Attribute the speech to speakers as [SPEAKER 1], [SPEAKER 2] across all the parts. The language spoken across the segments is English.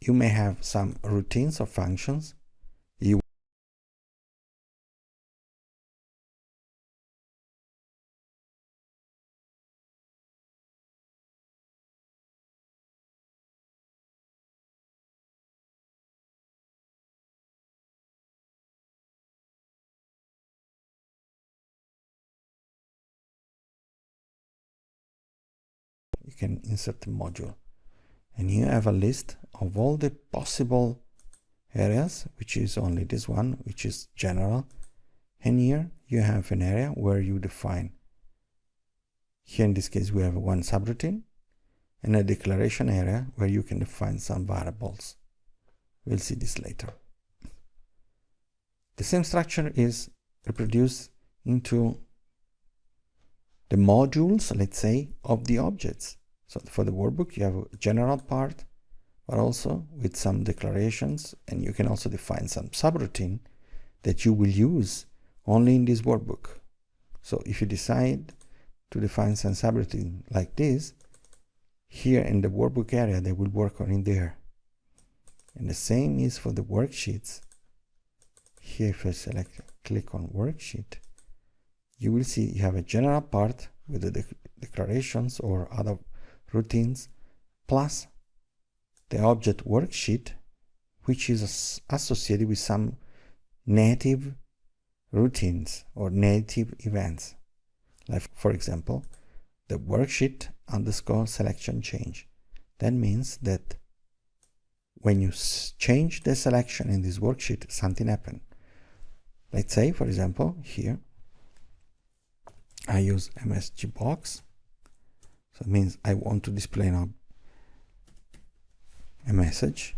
[SPEAKER 1] you may have some routines or functions. You can insert the module, and you have a list of all the possible areas, which is only this one, which is general. And here you have an area where you define, here in this case we have one subroutine, and a declaration area where you can define some variables. We'll see this later. The same structure is reproduced into the modules, let's say, of the objects. So for the workbook, you have a general part, but also with some declarations, and you can also define some subroutine that you will use only in this workbook. So if you decide to define some subroutine like this, here in the workbook area, they will work on in there. And the same is for the worksheets. Here, if I click on worksheet, you will see you have a general part with the declarations or other routines, plus the object worksheet, which is associated with some native routines or native events. Like, for example, the worksheet underscore selection change. That means that when you change the selection in this worksheet, something happened. Let's say, for example, here, I use ms_gbox. So it means I want to display now a message.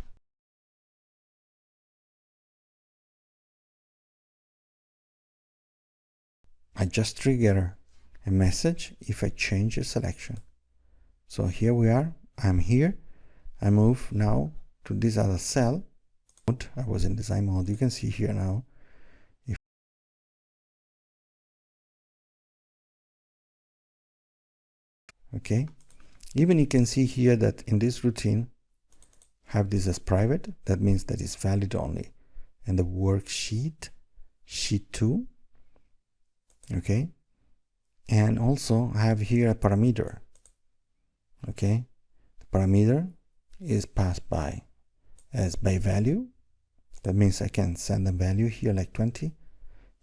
[SPEAKER 1] I just trigger a message if I change a selection. So here we are, I'm here. I move now to this other cell. I was in design mode. You can see here now. Okay, even you can see here that in this routine have this as private. That means that it's valid only in the worksheet, sheet 2. Okay, and also I have here a parameter. Okay, the parameter is passed by value. That means I can send a value here like 20.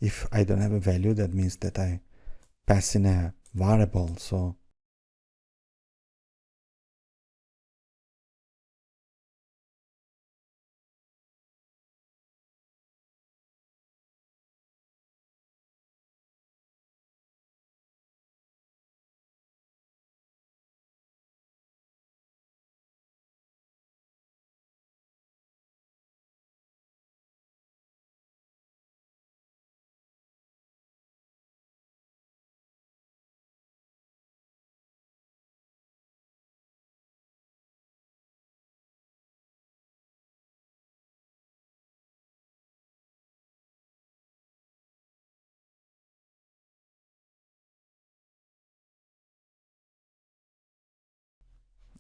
[SPEAKER 1] If I don't have a value, that means that I pass in a variable. So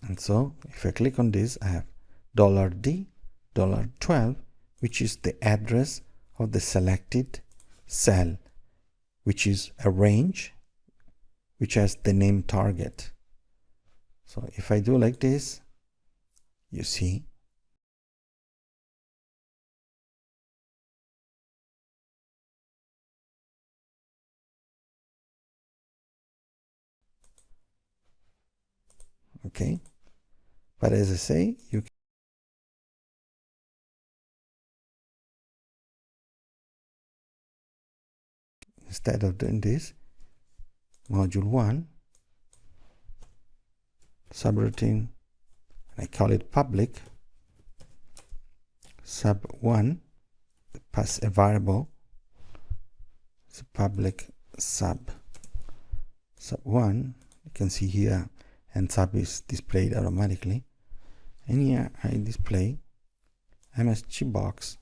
[SPEAKER 1] and so if I click on this, I have $D, $12, which is the address of the selected cell, which is a range which has the name target. So if I do like this, you see okay, but as I say, you instead of doing this, module 1 subroutine, I call it public sub1, pass a variable, so public sub1. You can see here, and sub is displayed automatically, and here I display ms_gbox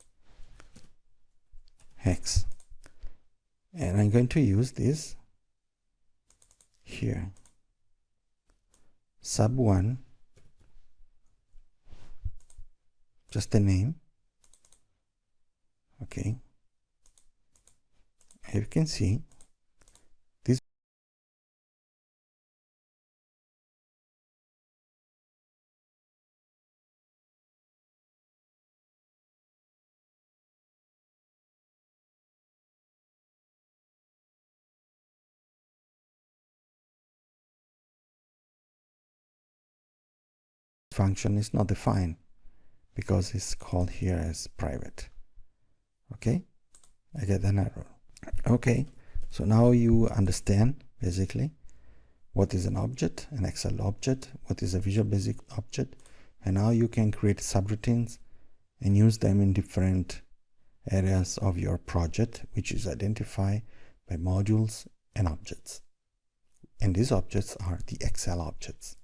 [SPEAKER 1] hex, and I'm going to use this here, sub1 just the name. Okay, you can see this function is not defined because it's called here as private. Okay, I get an error. Okay, so now you understand basically what is an object, an Excel object, what is a Visual Basic object, and how you can create subroutines and use them in different areas of your project, which is identified by modules and objects. And these objects are the Excel objects.